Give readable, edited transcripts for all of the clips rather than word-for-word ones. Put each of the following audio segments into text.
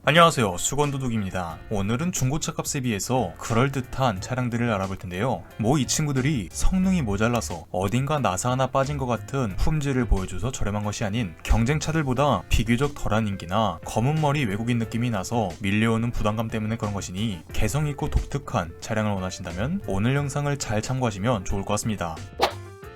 안녕하세요, 수건도둑입니다. 오늘은 중고차 값에 비해서 그럴듯한 차량들을 알아볼 텐데요. 이 친구들이 성능이 모자라서 어딘가 나사 하나 빠진 것 같은 품질을 보여줘서 저렴한 것이 아닌 경쟁차들보다 비교적 덜한 인기나 검은 머리 외국인 느낌이 나서 밀려오는 부담감 때문에 그런 것이니 개성있고 독특한 차량을 원하신다면 오늘 영상을 잘 참고하시면 좋을 것 같습니다.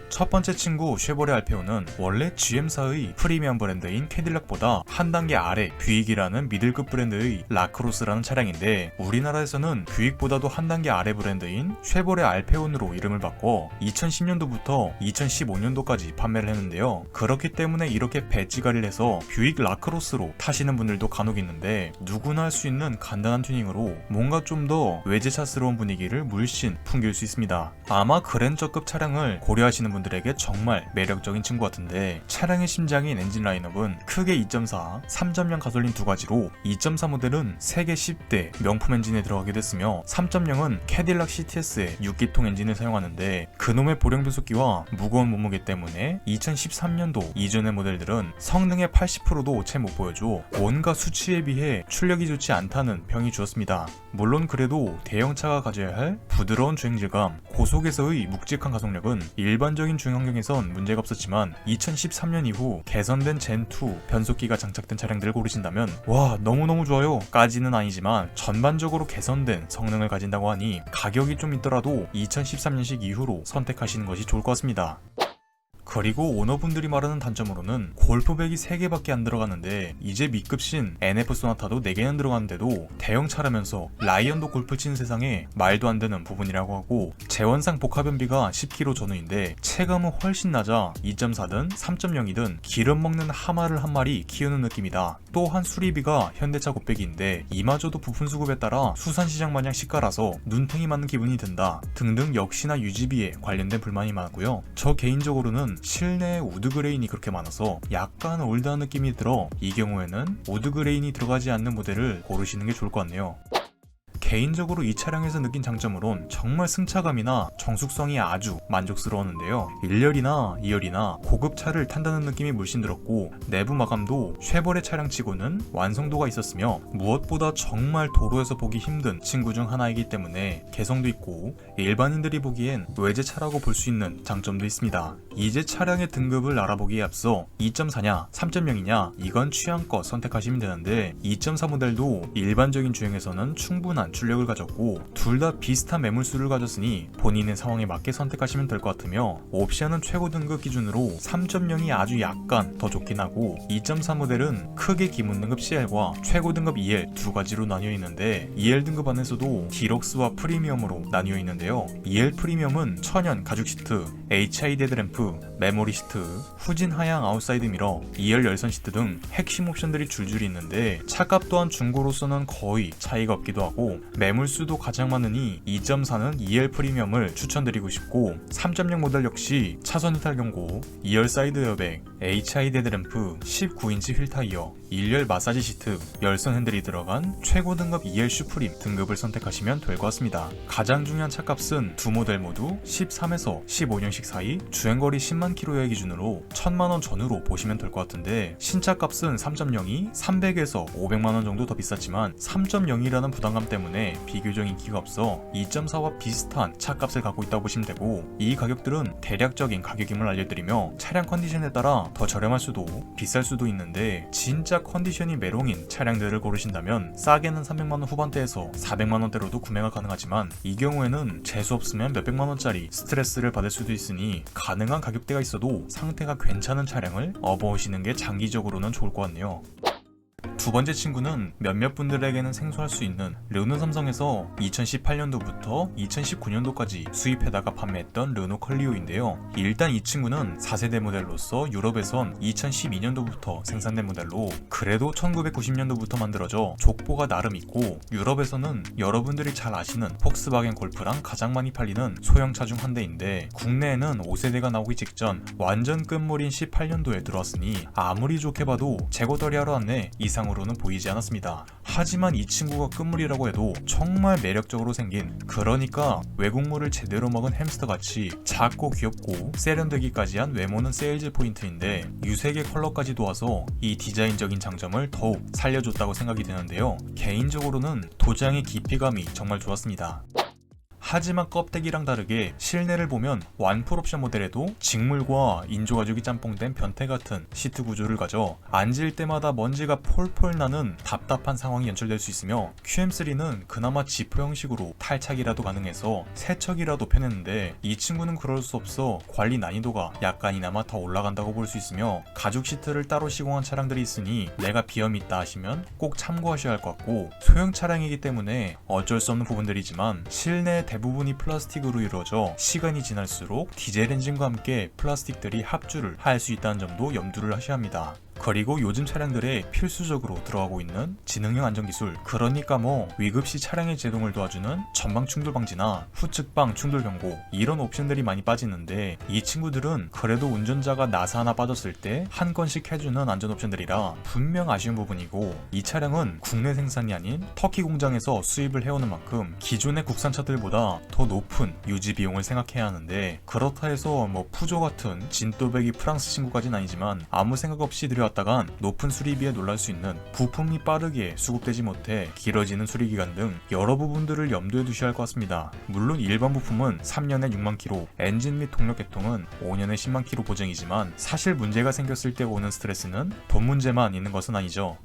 첫 번째 친구 쉐보레 알페오는 원래 GM사의 프리미엄 브랜드인 캐딜락보다 한 단계 아래 뷰익이라는 미들급 브랜드의 라크로스라는 차량인데, 우리나라에서는 뷰익보다도 한 단계 아래 브랜드인 쉐보레 알페온으로 이름을 바꿔 2010년도부터 2015년도까지 판매를 했는데요. 그렇기 때문에 이렇게 배지가리를 해서 뷰익 라크로스로 타시는 분들도 간혹 있는데, 누구나 할 수 있는 간단한 튜닝으로 뭔가 좀 더 외제차스러운 분위기를 물씬 풍길 수 있습니다. 아마 그랜저급 차량을 고려하시는 분들에게 정말 매력적인 친구 같은데, 차량의 심장인 엔진 라인업은 크게 2.4, 3.0 가솔린 두 가지로 2.4 모델은 세계 10대 명품 엔진에 들어가게 됐으며 3.0은 캐딜락 CTS의 6기통 엔진을 사용하는데, 그놈의 보령 변속기와 무거운 몸무게 때문에 2013년도 이전의 모델들은 성능의 80%도 채 못 보여줘 뭔가 수치에 비해 출력이 좋지 않다는 평이 주었습니다. 물론 그래도 대형차가 가져야 할 부드러운 주행질감, 고속에서의 묵직한 가속력은 일반적인 주행 환경에선 문제가 없었지만 2013년 이후 개선된 젠2 변속기가 장착된 차량들을 고르신다면 와, 너무너무 좋아요 까지는 아니지만 전반적으로 개선된 성능을 가진다고 하니 가격이 좀 있더라도 2013년식 이후로 선택하시는 것이 좋을 것 같습니다. 그리고 오너분들이 말하는 단점으로는 골프백이 3개밖에 안 들어가는데 이제 B급신 NF 소나타도 4개는 들어가는데도 대형차라면서 라이언도 골프 치는 세상에 말도 안 되는 부분이라고 하고, 재원상 복합연비가 10km 전후인데 체감은 훨씬 낮아 2.4든 3.0이든 기름 먹는 하마를 한 마리 키우는 느낌이다. 또한 수리비가 현대차 곱백인데 이마저도 부품 수급에 따라 수산시장 마냥 시가라서 눈탱이 맞는 기분이 든다 등등, 역시나 유지비에 관련된 불만이 많고요. 저 개인적으로는 실내에 우드그레인이 그렇게 많아서 약간 올드한 느낌이 들어 이 경우에는 우드그레인이 들어가지 않는 모델을 고르시는 게 좋을 것 같네요. 개인적으로 이 차량에서 느낀 장점으론 정말 승차감이나 정숙성이 아주 만족스러웠는데요. 1열이나 2열이나 고급차를 탄다는 느낌이 물씬 들었고, 내부 마감도 쉐보레 차량치고는 완성도가 있었으며 무엇보다 정말 도로에서 보기 힘든 친구 중 하나이기 때문에 개성도 있고 일반인들이 보기엔 외제차라고 볼 수 있는 장점도 있습니다. 이제 차량의 등급을 알아보기에 앞서 2.4냐 3.0이냐 이건 취향껏 선택하시면 되는데, 2.4 모델도 일반적인 주행에서는 충분한 출력을 가졌고 둘 다 비슷한 매물수를 가졌으니 본인의 상황에 맞게 선택하시면 될 것 같으며, 옵션은 최고 등급 기준으로 3.0이 아주 약간 더 좋긴 하고 2.4 모델은 크게 기본 등급 CL과 최고 등급 EL 두 가지로 나뉘어 있는데, EL 등급 안에서도 디럭스와 프리미엄으로 나뉘어 있는데요. EL 프리미엄은 천연 가죽 시트, HID 헤드램프, 메모리 시트, 후진 하향 아웃사이드 미러, 2열 열선 시트 등 핵심 옵션들이 줄줄이 있는데, 차값 또한 중고로서는 거의 차이가 없기도 하고 매물수도 가장 많으니 2.4는 EL 프리미엄을 추천드리고 싶고, 3.0 모델 역시 차선 이탈 경고, 2열 사이드 에어백, HID 헤드램프, 19인치 휠 타이어, 1열 마사지 시트, 열선 핸들이 들어간 최고 등급 EL 슈프림 등급을 선택하시면 될 것 같습니다. 가장 중요한 차값은 두 모델 모두 13에서 15년식 사이 주행거리 10만 킬로의 기준으로 1000만원 전후로 보시면 될 것 같은데, 신차값은 3.0이 300에서 500만원 정도 더 비쌌지만 3.0이라는 부담감 때문에 비교적 인기가 없어 2.4와 비슷한 차값을 갖고 있다고 보시면 되고, 이 가격들은 대략적인 가격임을 알려드리며 차량 컨디션에 따라 더 저렴할 수도 비쌀 수도 있는데, 진짜 컨디션이 메롱인 차량들을 고르신다면 싸게는 300만원 후반대에서 400만원대로도 구매가 가능하지만, 이 경우에는 재수 없으면 몇백만원짜리 스트레스를 받을 수도 있으니 가능한 가격대가 있어도 상태가 괜찮은 차량을 업어오시는 게 장기적으로는 좋을 것 같네요. 두 번째 친구는 몇몇 분들에게는 생소할 수 있는 르노 삼성에서 2018년도부터 2019년도까지 수입해다가 판매했던 르노 컬리오인데요. 일단 이 친구는 4세대 모델로서 유럽에선 2012년도부터 생산된 모델로 그래도 1990년도부터 만들어져 족보가 나름 있고, 유럽에서는 여러분들이 잘 아시는 폭스바겐 골프랑 가장 많이 팔리는 소형차 중 한 대인데, 국내에는 5세대가 나오기 직전 완전 끝물인 18년도에 들어왔으니 아무리 좋게 봐도 재고 처리하러 왔네 이 이상으로는 보이지 않았습니다. 하지만 이 친구가 끝물이라고 해도 정말 매력적으로 생긴, 그러니까 외국물을 제대로 먹은 햄스터같이 작고 귀엽고 세련되기까지 한 외모는 세일즈 포인트인데 유색의 컬러까지 도와서 이 디자인적인 장점을 더욱 살려줬다고 생각이 드는데요. 개인적으로는 도장의 깊이감이 정말 좋았습니다. 하지만 껍데기랑 다르게 실내를 보면 완풀 옵션 모델에도 직물과 인조가죽이 짬뽕된 변태 같은 시트 구조를 가져 앉을 때마다 먼지가 폴폴 나는 답답한 상황이 연출될 수 있으며, QM3는 그나마 지프 형식으로 탈착이라도 가능해서 세척이라도 편했는데 이 친구는 그럴 수 없어 관리 난이도가 약간이나마 더 올라간다고 볼 수 있으며, 가죽 시트를 따로 시공한 차량들이 있으니 내가 비염이 있다 하시면 꼭 참고하셔야 할 것 같고, 소형 차량이기 때문에 어쩔 수 없는 부분들이지만 실내 대부분이 플라스틱으로 이루어져 시간이 지날수록 디젤 엔진과 함께 플라스틱들이 합주를 할 수 있다는 점도 염두를 하셔야 합니다. 그리고 요즘 차량들에 필수적으로 들어가고 있는 지능형 안전기술, 그러니까 위급시 차량의 제동을 도와주는 전방 충돌 방지나 후측방 충돌 경고, 이런 옵션들이 많이 빠지는데 이 친구들은 그래도 운전자가 나사 하나 빠졌을 때 한 건씩 해주는 안전 옵션들이라 분명 아쉬운 부분이고, 이 차량은 국내 생산이 아닌 터키 공장에서 수입을 해오는 만큼 기존의 국산차들보다 더 높은 유지 비용을 생각해야 하는데, 그렇다 해서 푸조 같은 진또배기 프랑스 친구까지는 아니지만 아무 생각 없이 들여왔다간 높은 수리비에 놀랄 수 있는, 부품이 빠르게 수급되지 못해 길어지는 수리기간 등 여러 부분들을 염두에 두셔야 할 것 같습니다. 물론 일반 부품은 3년에 6만 킬로, 엔진 및 동력 개통은 5년에 10만 킬로 보증이지만 사실 문제가 생겼을 때 오는 스트레스는 돈 문제만 있는 것은 아니죠.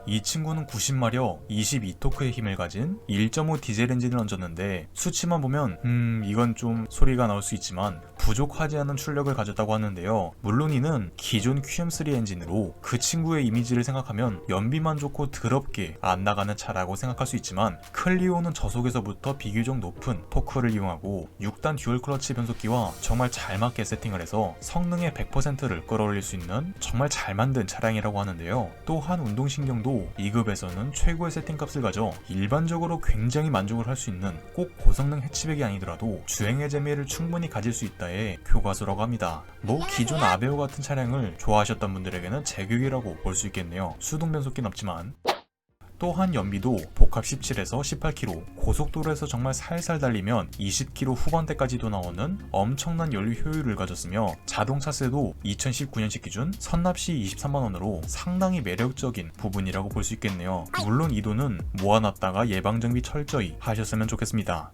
이 친구는 90마력 22토크의 힘을 가진 1.5 디젤 엔진을 얹었는데, 수치만 보면 이건 좀 소리가 나올 수 있지만 부족하지 않은 출력을 가졌다고 하는데요. 물론 이는 기존 QM3 엔진으로 그 친구의 이미지를 생각하면 연비만 좋고 더럽게 안 나가는 차라고 생각할 수 있지만, 클리오는 저속에서부터 비교적 높은 토크를 이용하고 6단 듀얼 클러치 변속기와 정말 잘 맞게 세팅을 해서 성능의 100%를 끌어올릴 수 있는 정말 잘 만든 차량이라고 하는데요. 또한 운동신경도 2급에서는 최고의 세팅값을 가져 일반적으로 굉장히 만족을 할 수 있는, 꼭 고성능 해치백이 아니더라도 주행의 재미를 충분히 가질 수 있다에 교과서라고 합니다. 기존 아베오 같은 차량을 좋아하셨던 분들에게는 제격이라고 볼 수 있겠네요. 수동 변속기는 없지만. 또한 연비도 복합 17에서 18km, 고속도로에서 정말 살살 달리면 20km 후반대까지도 나오는 엄청난 연료 효율을 가졌으며, 자동 차세도 2019년식 기준 선납시 23만원으로 상당히 매력적인 부분이라고 볼 수 있겠네요. 물론 이 돈은 모아놨다가 예방정비 철저히 하셨으면 좋겠습니다.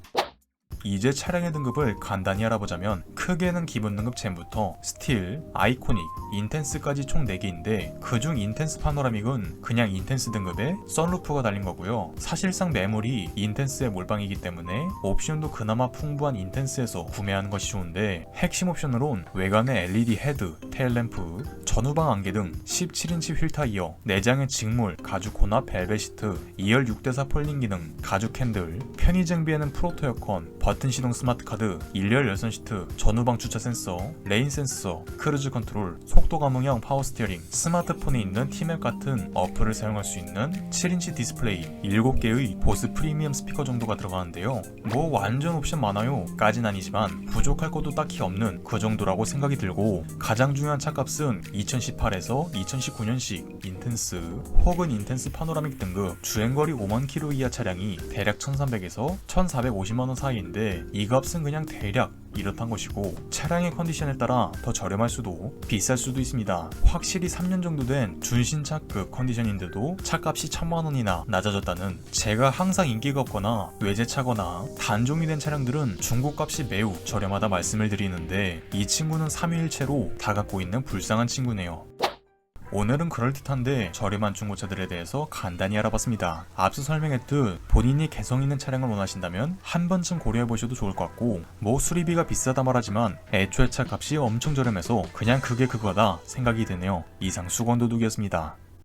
이제 차량의 등급을 간단히 알아보자면, 크게는 기본 등급 젠부터 스틸, 아이코닉, 인텐스까지 총 4개인데 그중 인텐스 파노라믹은 그냥 인텐스 등급에 썬루프가 달린 거고요. 사실상 매물이 인텐스의 몰빵이기 때문에 옵션도 그나마 풍부한 인텐스에서 구매하는 것이 좋은데, 핵심 옵션으론 외관의 LED 헤드, 테일램프, 전후방 안개 등 17인치 휠 타이어, 내장의 직물, 가죽 혼합 벨벳 시트, 2열 6대4 폴링 기능, 가죽 핸들, 편의 장비에는 프로토 에어컨, 버튼 시동 스마트 카드, 1열 열선 시트, 전후방 주차 센서, 레인 센서, 크루즈 컨트롤, 속도 감응형 파워 스티어링, 스마트폰에 있는 티맵 같은 어플을 사용할 수 있는 7인치 디스플레이, 7개의 보스 프리미엄 스피커 정도가 들어가는데요. 완전 옵션 많아요 까진 아니지만 부족할 것도 딱히 없는 그 정도라고 생각이 들고, 가장 중요한 차값은 2018에서 2019년식 인텐스 혹은 인텐스 파노라믹 등급 주행거리 5만 킬로 이하 차량이 대략 1300에서 1450만원 사이인데, 이 값은 그냥 대략 이렇단 것이고, 차량의 컨디션에 따라 더 저렴할 수도 비쌀 수도 있습니다. 확실히 3년 정도 된 준신차급 컨디션인데도 차값이 1000만원이나 낮아졌다는, 제가 항상 인기가 없거나 외제차거나 단종이 된 차량들은 중고값이 매우 저렴하다 말씀을 드리는데, 이 친구는 3위일체로 다 갖고 있는 불쌍한 친구네요. 오늘은 그럴듯한데 저렴한 중고차들에 대해서 간단히 알아봤습니다. 앞서 설명했듯 본인이 개성 있는 차량을 원하신다면 한 번쯤 고려해보셔도 좋을 것 같고, 수리비가 비싸다 말하지만 애초에 차 값이 엄청 저렴해서 그냥 그게 그거다 생각이 드네요. 이상 수건도둑이었습니다.